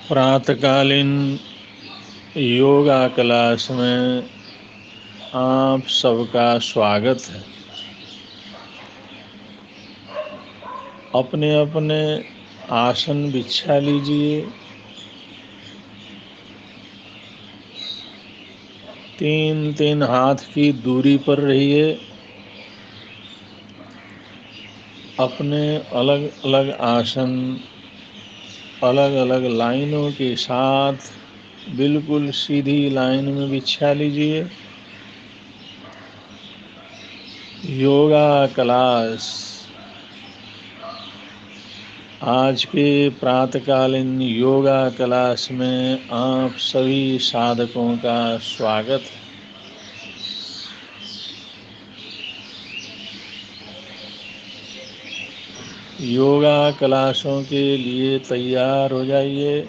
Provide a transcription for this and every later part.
प्रातःकालीन योगा क्लास में आप सबका स्वागत है। अपने अपने आसन बिछा लीजिए। 3-3 हाथ की दूरी पर रहिए। अपने अलग अलग आसन अलग अलग लाइनों के साथ बिल्कुल सीधी लाइन में बिछा लीजिए। योगा क्लास आज के प्रातःकालीन योगा क्लास में आप सभी साधकों का स्वागत है। योगा क्लासों के लिए तैयार हो जाइए।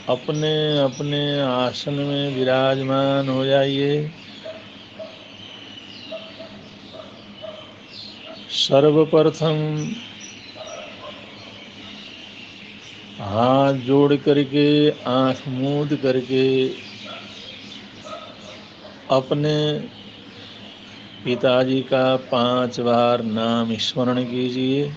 अपने अपने आसन में विराजमान हो जाइए। सर्वप्रथम हाथ जोड़ करके आंख मूंद करके अपने पिताजी का 5 बार नाम स्मरण कीजिए।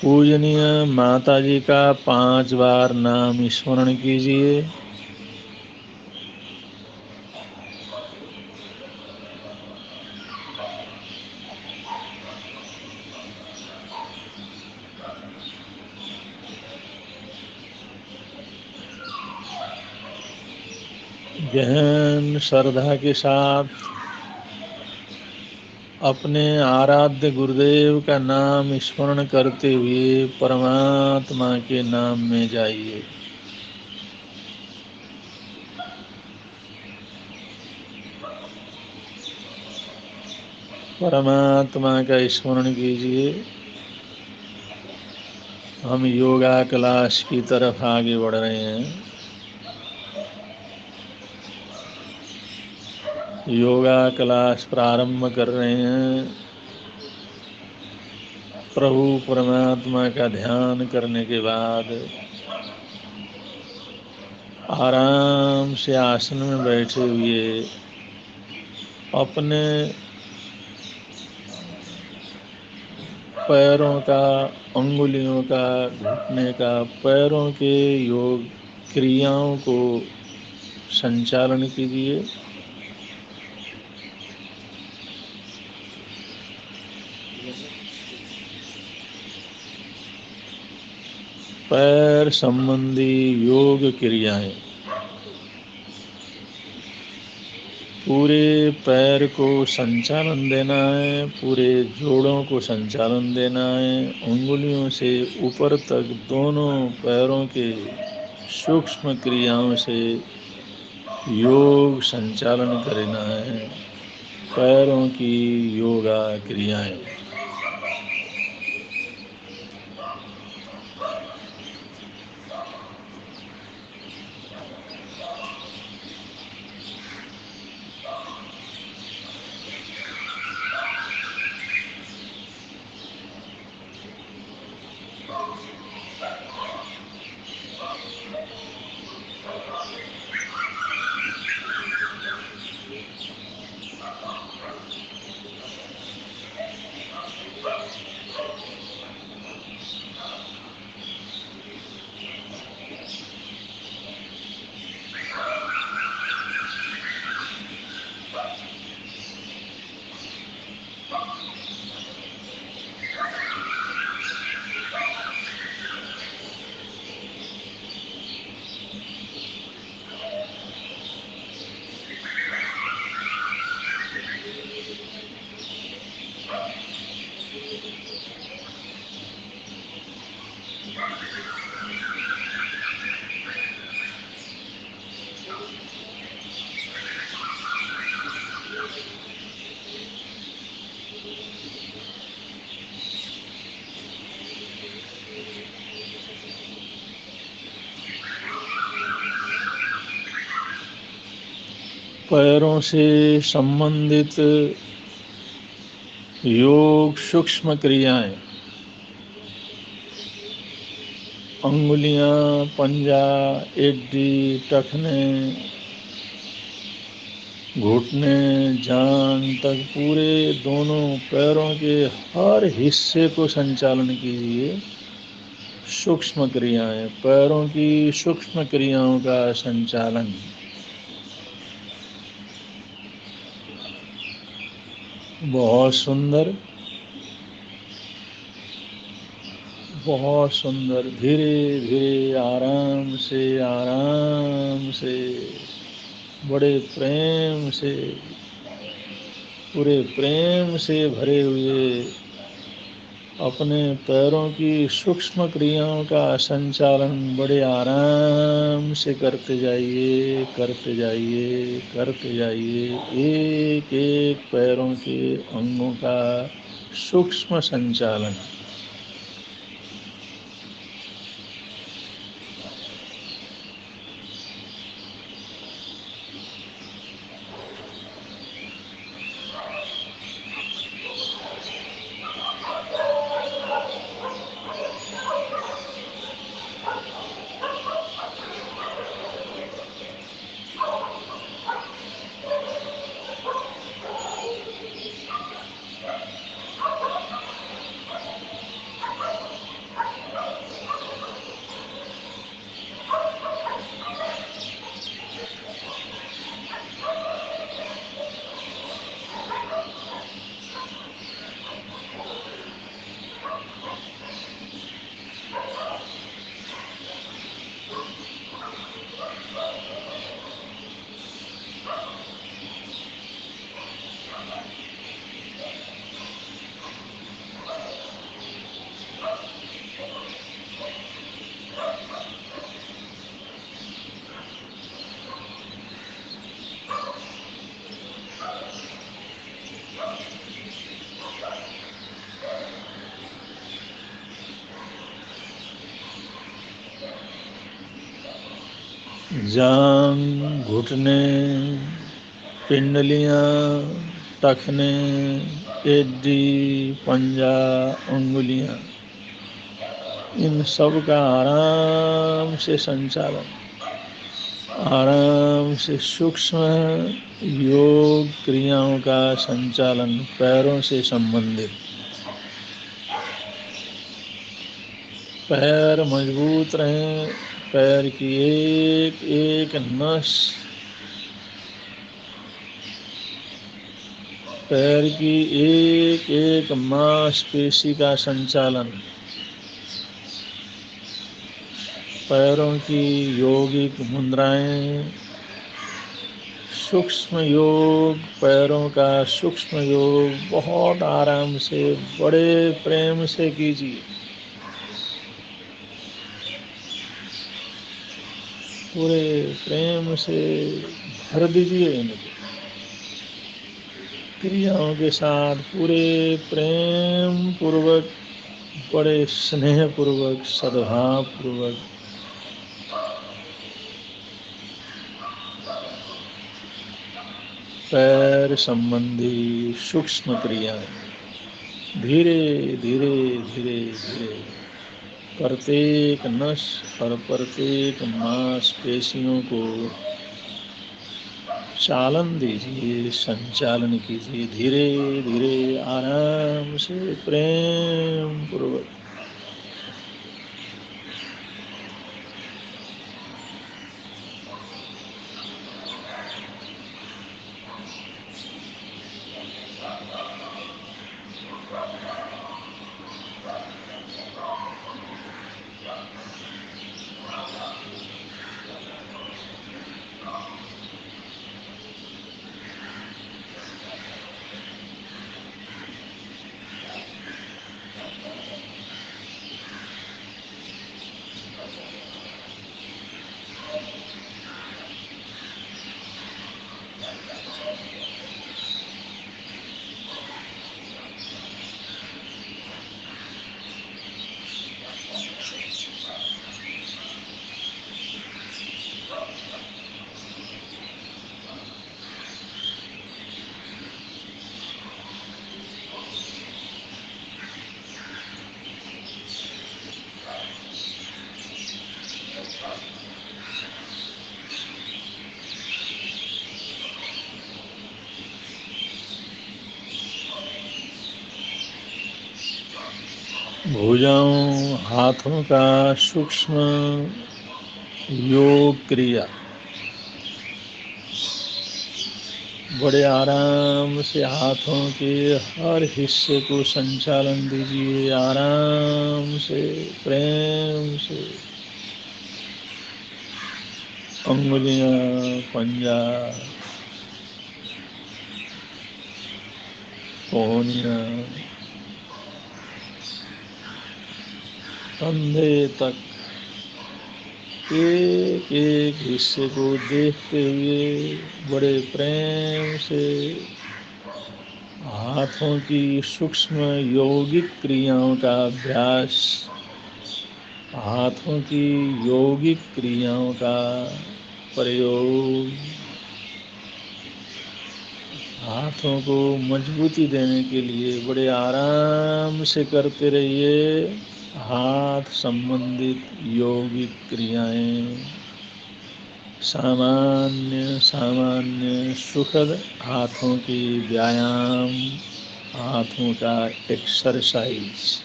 पूजनीय माताजी का 5 बार नाम स्मरण कीजिए। गहन श्रद्धा के साथ अपने आराध्य गुरुदेव का नाम स्मरण करते हुए परमात्मा के नाम में जाइए। परमात्मा का स्मरण कीजिए। हम योगा क्लास की तरफ आगे बढ़ रहे हैं। योगा क्लास प्रारंभ कर रहे हैं। प्रभु परमात्मा का ध्यान करने के बाद आराम से आसन में बैठे हुए अपने पैरों का, अंगुलियों का, घुटने का, पैरों के योग क्रियाओं को संचालन कीजिए। पैर संबंधी योग क्रियाएं पूरे पैर को संचालन देना है, पूरे जोड़ों को संचालन देना है। उंगलियों से ऊपर तक दोनों पैरों के सूक्ष्म क्रियाओं से योग संचालन करना है। पैरों की योगा क्रियाएं। पैरों से संबंधित योग सूक्ष्म क्रियाएं, अंगुलियां, पंजा, एडी, टखने, घुटने, जांघ तक पूरे दोनों पैरों के हर हिस्से को संचालन कीजिए। सूक्ष्म क्रियाएं, पैरों की सूक्ष्म क्रियाओं का संचालन। बहुत सुंदर, बहुत सुंदर। धीरे धीरे, आराम से, बड़े प्रेम से, पूरे प्रेम से भरे हुए अपने पैरों की सूक्ष्म क्रियाओं का संचालन बड़े आराम से करते जाइए, करते जाइए, करते जाइए। एक एक पैरों के अंगों का सूक्ष्म संचालन। जांघ, घुटने, पिंडलियां, टखने, एडी, पंजा, अंगुलियां, इन सब का आराम से संचालन, आराम से सूक्ष्म योग क्रियाओं का संचालन पैरों से संबंधित। पैर मजबूत रहें, पैर की एक एक नस, पैर की एक एक मांसपेशी का संचालन, पैरों की योगिक मुद्राएं, सूक्ष्म योग, पैरों का सूक्ष्म योग बहुत आराम से, बड़े प्रेम से कीजिए। पूरे प्रेम से भर दीजिए इनको क्रियाओं के साथ, पूरे प्रेम पूर्वक, बड़े स्नेह पूर्वक, सद्भाव पूर्वक। पैर संबंधी सूक्ष्म क्रियाएं धीरे धीरे धीरे धीरे प्रत्येक नस और प्रत्येक मांसपेशियों को चालन दीजिए, संचालन कीजिए, धीरे धीरे आराम से, प्रेम पूर्वक। भुजाओं हाथों का सूक्ष्म योग क्रिया। बड़े आराम से हाथों के हर हिस्से को संचालन दीजिए, आराम से, प्रेम से। अंगुलियां, पंजा, कोहनियां, कंधे तक एक एक हिस्से को देखते हुए बड़े प्रेम से हाथों की सूक्ष्म यौगिक क्रियाओं का अभ्यास, हाथों की यौगिक क्रियाओं का प्रयोग, हाथों को मजबूती देने के लिए बड़े आराम से करते रहिए। हाथ संबंधित यौगिक क्रियाएं सामान्य सामान्य सुखद हाथों की व्यायाम, हाथों का एक्सरसाइज।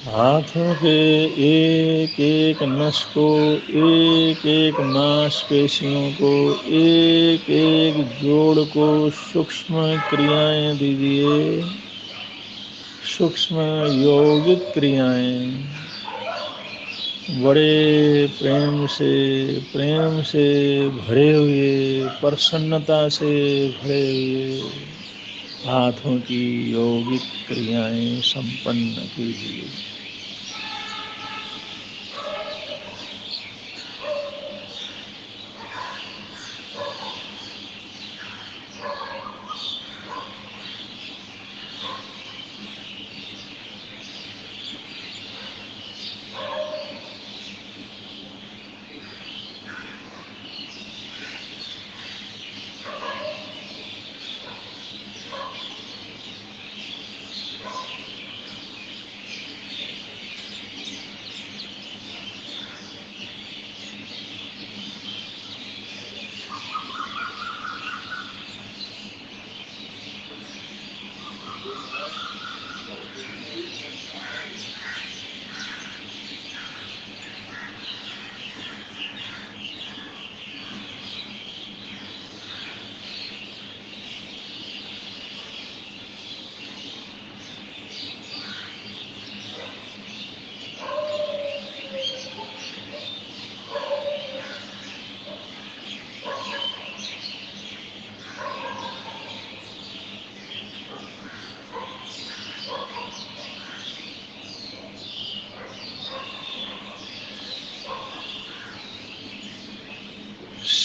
हाथों के एक एक नस को, एक एक मांसपेशियों को, एक एक जोड़ को सूक्ष्म क्रियाएं दीजिए, सूक्ष्म यौगिक क्रियाएं। बड़े प्रेम से भरे हुए, प्रसन्नता से भरे हुए हाथों की यौगिक क्रियाएं संपन्न कीजिए।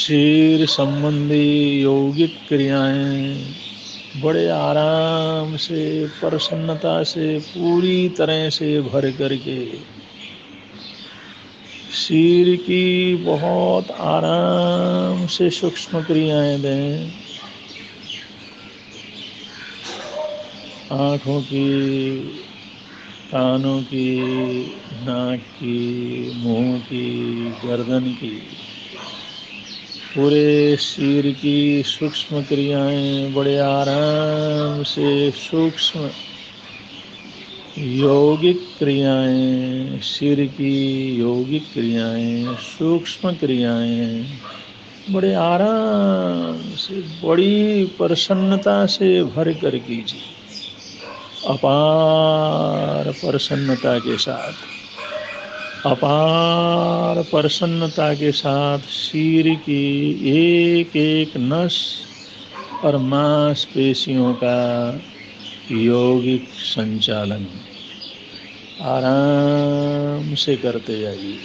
शरीर संबंधी यौगिक क्रियाएं बड़े आराम से, प्रसन्नता से, पूरी तरह से भर करके सिर की बहुत आराम से सूक्ष्म क्रियाएं दें। आँखों की, कानों की, नाक की, मुंह की, गर्दन की, पूरे सिर की सूक्ष्म क्रियाएं बड़े आराम से, सूक्ष्म यौगिक क्रियाएं, सिर की यौगिक क्रियाएं, सूक्ष्म क्रियाएं बड़े आराम से, बड़ी प्रसन्नता से भर कर कीजिए। अपार प्रसन्नता के साथ, अपार प्रसन्नता के साथ सिर की एक एक नस और मांसपेशियों का यौगिक संचालन आराम से करते जाइए।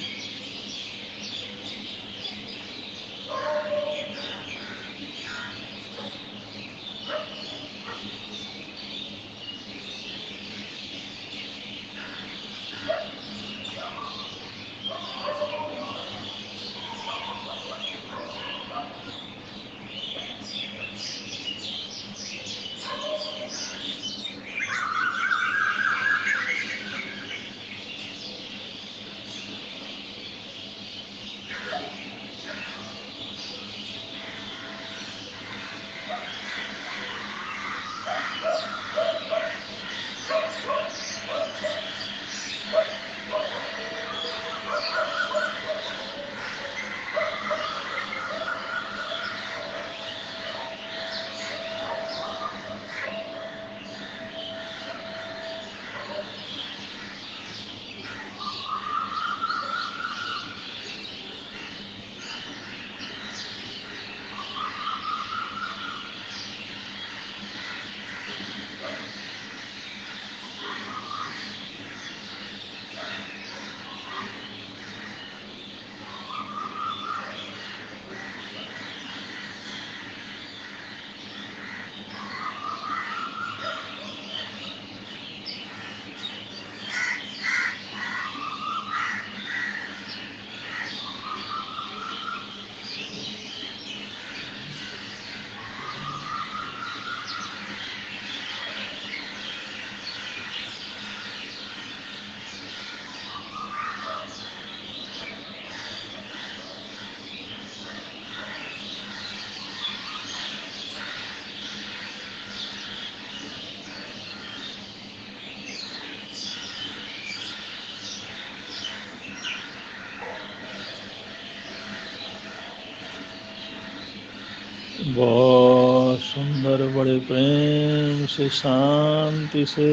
बहुत सुंदर, बड़े प्रेम से, शांति से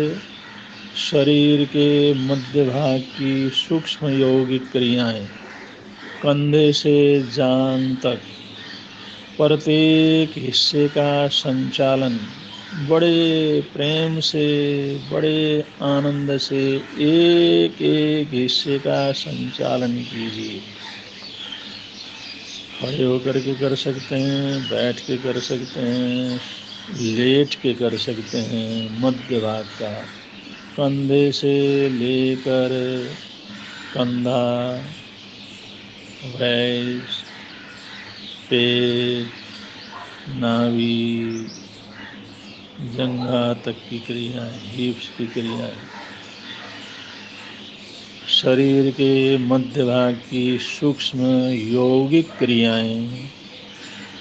शरीर के मध्य भाग की सूक्ष्म यौगिक क्रियाएं, कंधे से जांघ तक प्रत्येक हिस्से का संचालन बड़े प्रेम से, बड़े आनंद से एक एक हिस्से का संचालन कीजिए। खड़े होकर के कर सकते हैं, बैठ के कर सकते हैं, लेट के कर सकते हैं। मध्य भाग का कंधे से लेकर कंधा, ब्रेस्ट, पेट, नाभि, जंघा तक की क्रियाएं, हिप्स की क्रियाएं, शरीर के मध्य भाग की सूक्ष्म यौगिक क्रियाएं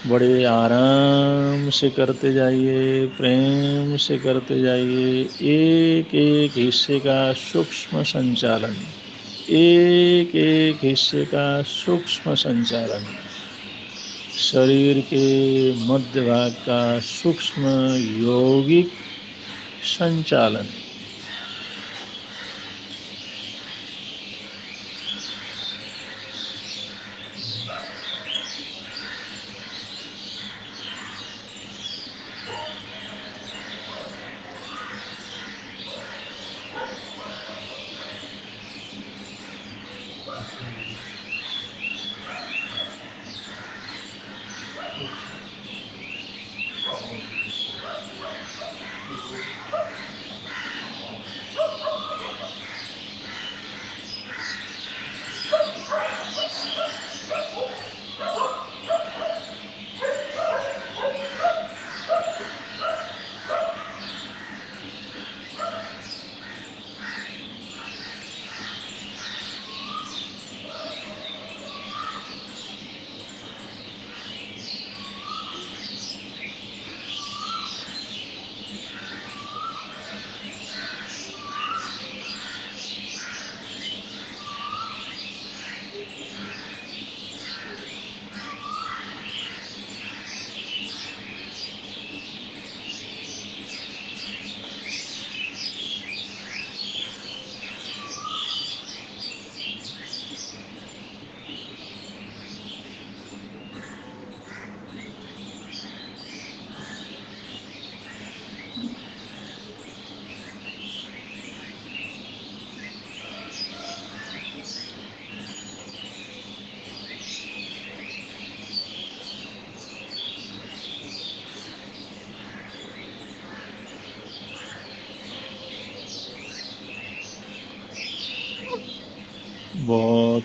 बड़े आराम से करते जाइए, प्रेम से करते जाइए। एक एक हिस्से का सूक्ष्म संचालन, एक एक हिस्से का सूक्ष्म संचालन, शरीर के मध्य भाग का सूक्ष्म यौगिक संचालन।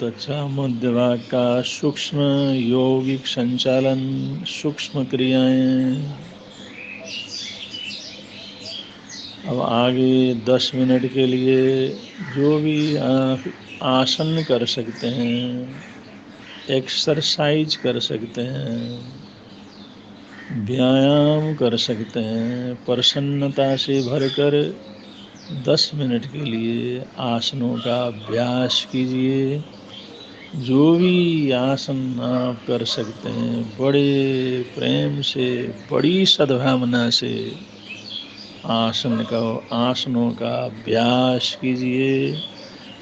बहुत अच्छा। मध्य भाग का सूक्ष्म यौगिक संचालन, सूक्ष्म क्रियाएं। अब आगे 10 मिनट के लिए जो भी आप आसन कर सकते हैं, एक्सरसाइज कर सकते हैं, व्यायाम कर सकते हैं, प्रसन्नता से भरकर 10 मिनट के लिए आसनों का अभ्यास कीजिए। जो भी आसन आप कर सकते हैं, बड़े प्रेम से, बड़ी सद्भावना से आसनों का अभ्यास कीजिए।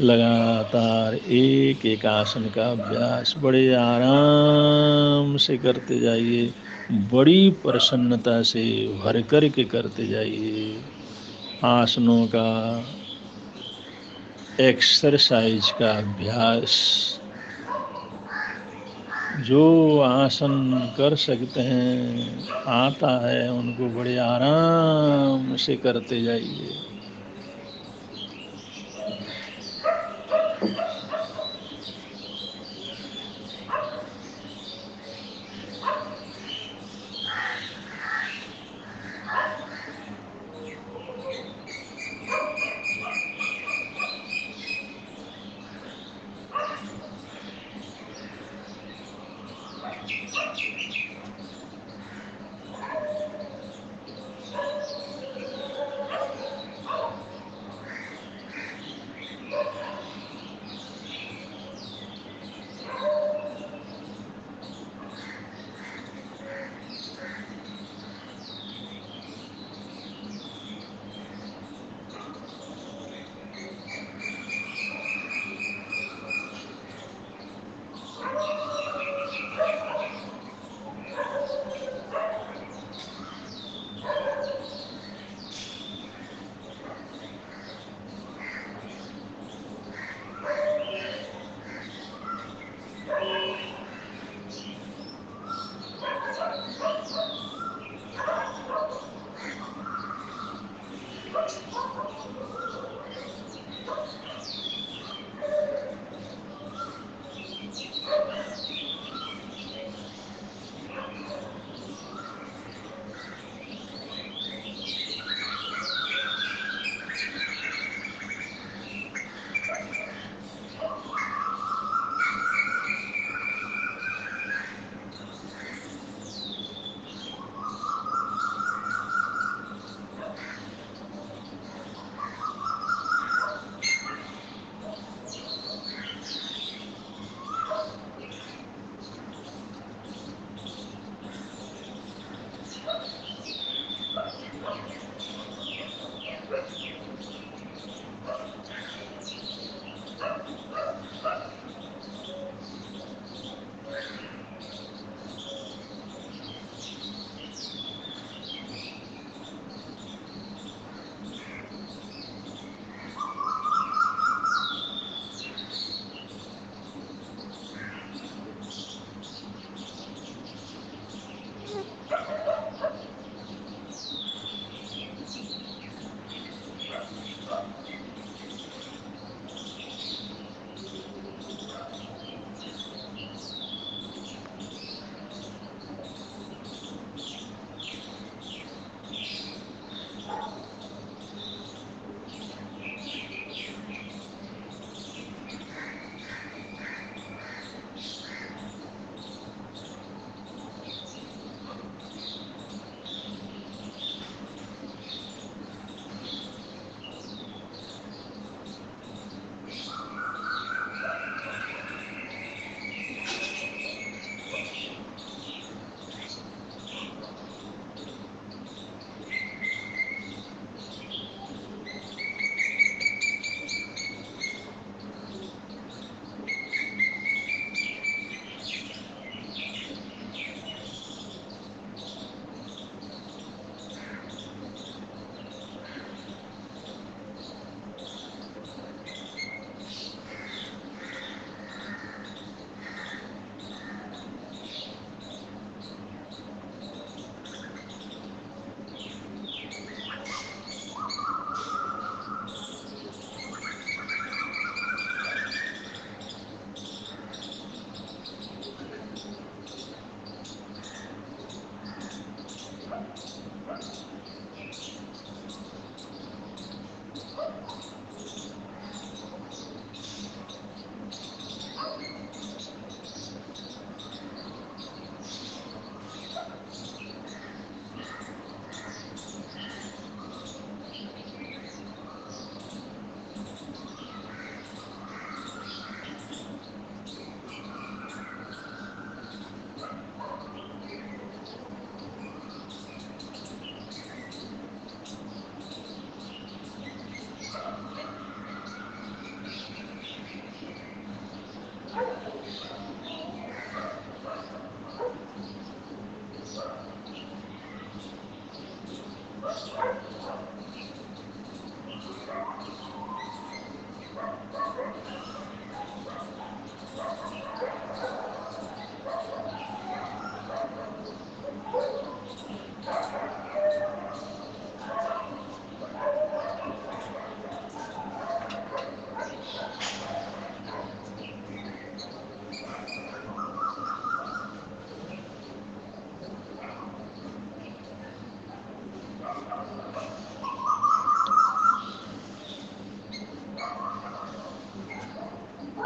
लगातार एक एक आसन का अभ्यास बड़े आराम से करते जाइए, बड़ी प्रसन्नता से भर कर के करते जाइए। आसनों का एक्सरसाइज का अभ्यास। जो आसन कर सकते हैं, आता है, उनको बड़े आराम से करते जाइए।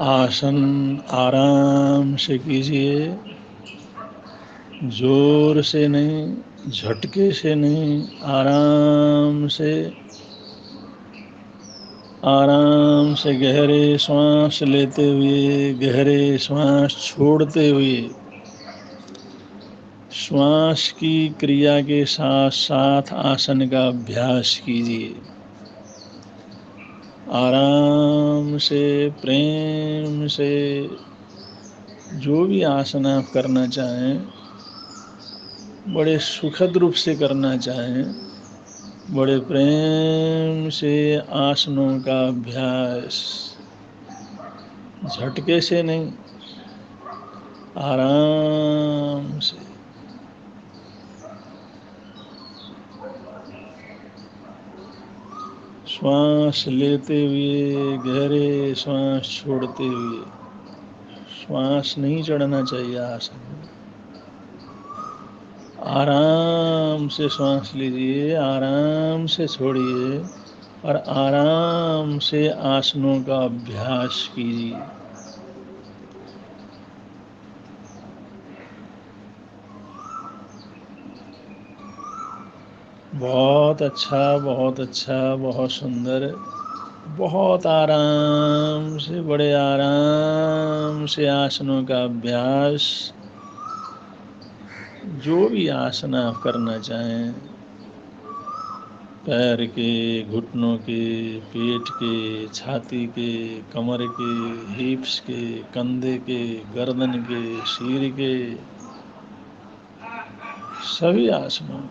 आसन आराम से कीजिए, जोर से नहीं, झटके से नहीं, आराम से गहरे श्वास लेते हुए, गहरे श्वास छोड़ते हुए, श्वास की क्रिया के साथ साथ आसन का अभ्यास कीजिए। आराम से, प्रेम से, जो भी आसन आप करना चाहें, बड़े सुखद रूप से करना चाहें, बड़े प्रेम से आसनों का अभ्यास, झटके से नहीं, आराम से। श्वास लेते हुए, गहरे श्वास छोड़ते हुए, श्वास नहीं चढ़ना चाहिए आसन में। आराम से श्वास लीजिए, आराम से छोड़िए और आराम से आसनों का अभ्यास कीजिए। बहुत अच्छा, बहुत अच्छा, बहुत सुंदर। बहुत आराम से, बड़े आराम से आसनों का अभ्यास, जो भी आसन आप करना चाहें, पैर के, घुटनों के, पेट के, छाती के, कमर के, हिप्स के, कंधे के, गर्दन के, सिर के, सभी आसनों।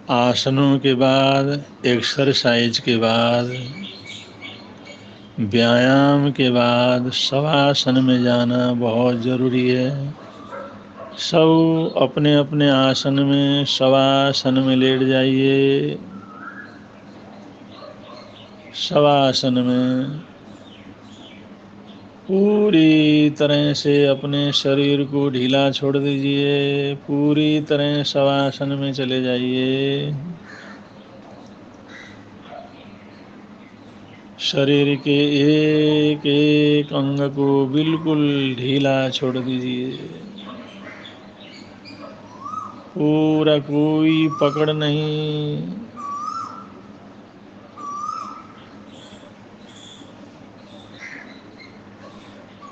आसनों के बाद, एक्सरसाइज के बाद, व्यायाम के बाद शवासन में जाना बहुत ज़रूरी है। सब अपने अपने आसन में शवासन में लेट जाइए। शवासन में पूरी तरह से अपने शरीर को ढीला छोड़ दीजिए। पूरी तरह शवासन में चले जाइए। शरीर के एक एक अंग को बिल्कुल ढीला छोड़ दीजिए। पूरा कोई पकड़ नहीं,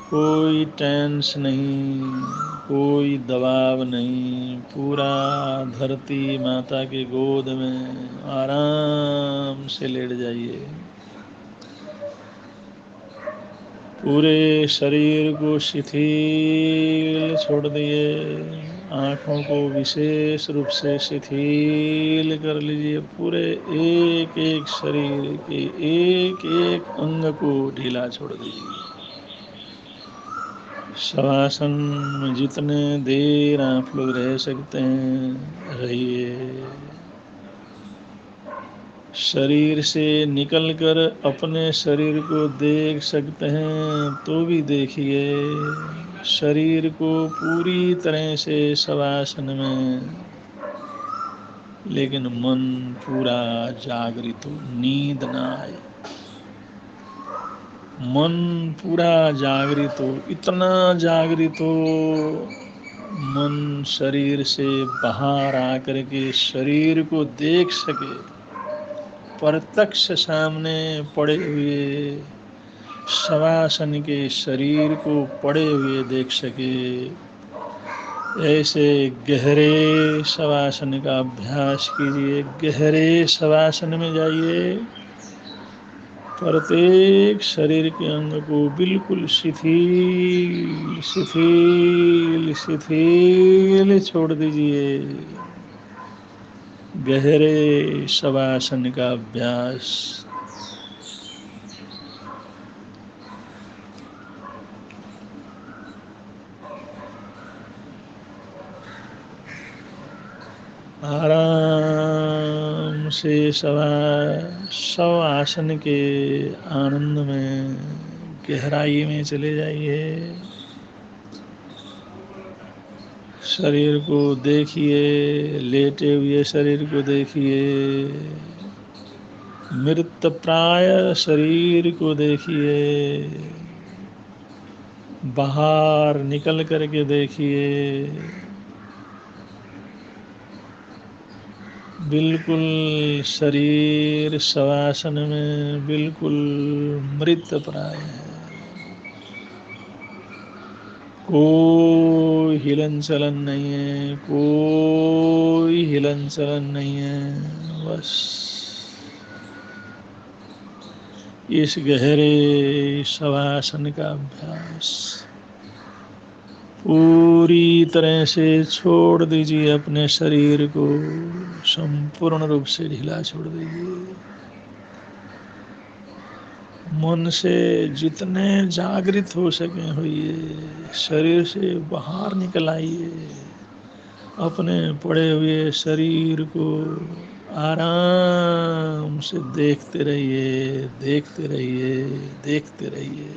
कोई टेंस नहीं, कोई दबाव नहीं। पूरा धरती माता के गोद में आराम से लेट जाइए। पूरे शरीर को शिथिल छोड़ दिए। आँखों को विशेष रूप से शिथिल कर लीजिए। पूरे एक एक शरीर के एक एक अंग को ढीला छोड़ दीजिए। शवासन में जितने देर आप लोग रह सकते हैं रहिए। शरीर से निकलकर अपने शरीर को देख सकते हैं तो भी देखिए। शरीर को पूरी तरह से शवासन में, लेकिन मन पूरा जागृत हो, नींद ना आए। मन पूरा जागृत हो, इतना जागृत हो मन शरीर से बाहर आकर के शरीर को देख सके, प्रत्यक्ष सामने पड़े हुए शवासन के शरीर को पड़े हुए देख सके। ऐसे गहरे शवासन का अभ्यास कीजिए। गहरे शवासन में जाइए। प्रत्येक शरीर के अंग को बिल्कुल शिथिल शिथिल शिथिल छोड़ दीजिए। गहरे शवासन का अभ्यास। आराम से शवासन के आनंद में गहराई में चले जाइए। शरीर को देखिए, लेटे हुए शरीर को देखिए। मृत प्राय शरीर को देखिए। बाहर निकल करके देखिए। बिल्कुल शरीर शवासन में बिल्कुल मृत प्राय है। कोई हिलन चलन नहीं है, कोई हिलन चलन नहीं है। बस इस गहरे शवासन का अभ्यास पूरी तरह से छोड़ दीजिए। अपने शरीर को संपूर्ण रूप से ढीला छोड़ दीजिए। मन से जितने जागृत हो सके होइए। शरीर से बाहर निकल आइए। अपने पड़े हुए शरीर को आराम से देखते रहिए, देखते रहिए, देखते रहिए।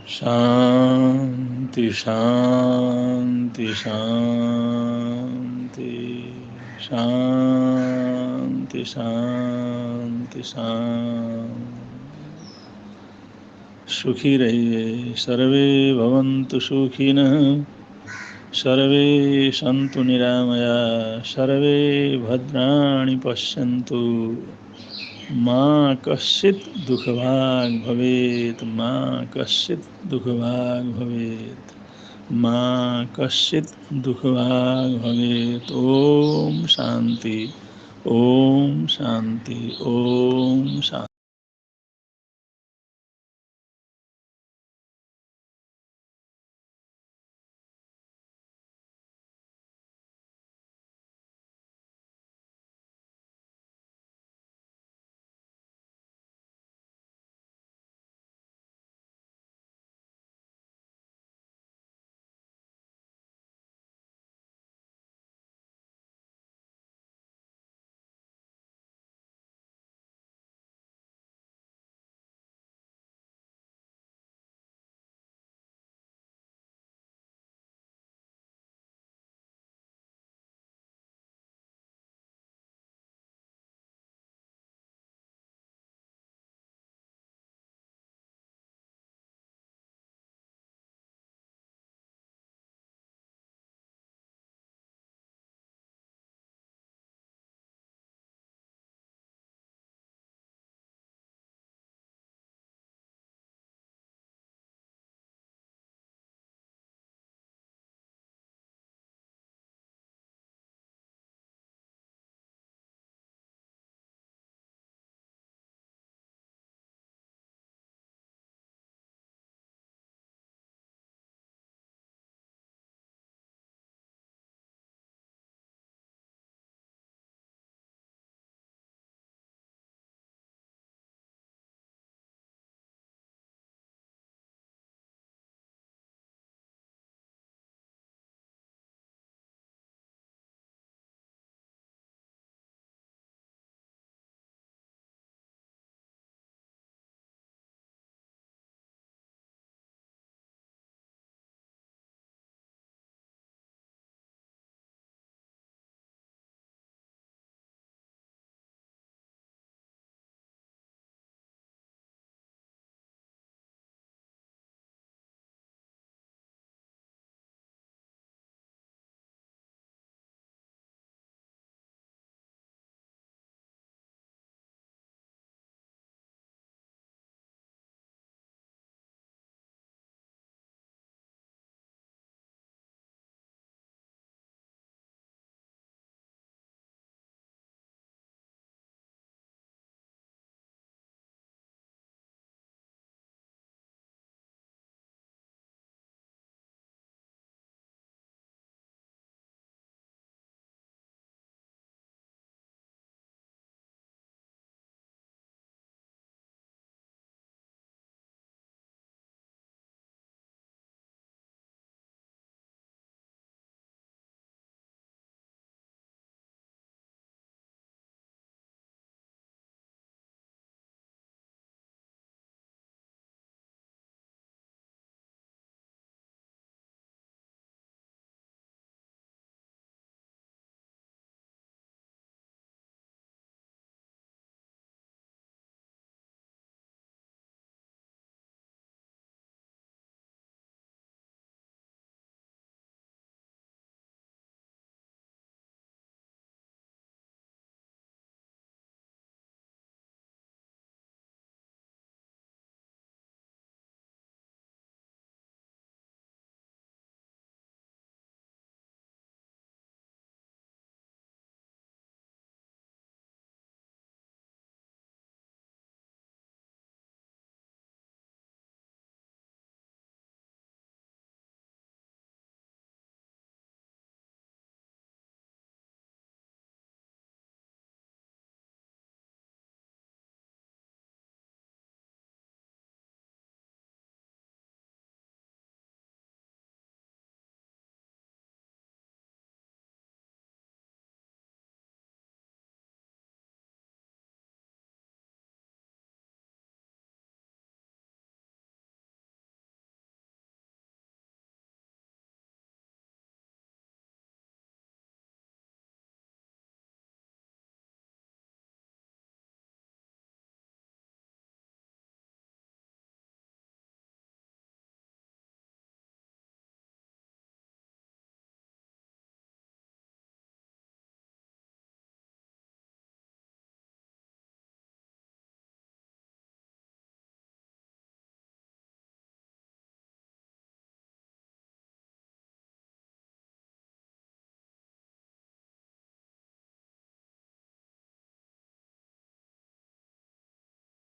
शांति शांति शांति शांति शांति शांति। सुखी रहिए। सर्वे भवन्तु सुखिनः, सर्वे सन्तु निरामया, सर्वे भद्राणि पश्यन्तु, मा कश्चित् दुःखभाग् भवेत्, मा कश्चित् दुःखभाग् भवेत्, मा कश्चित् दुःखभाग् भवेत्। ओम शांति, ओम शांति, ओम शांति।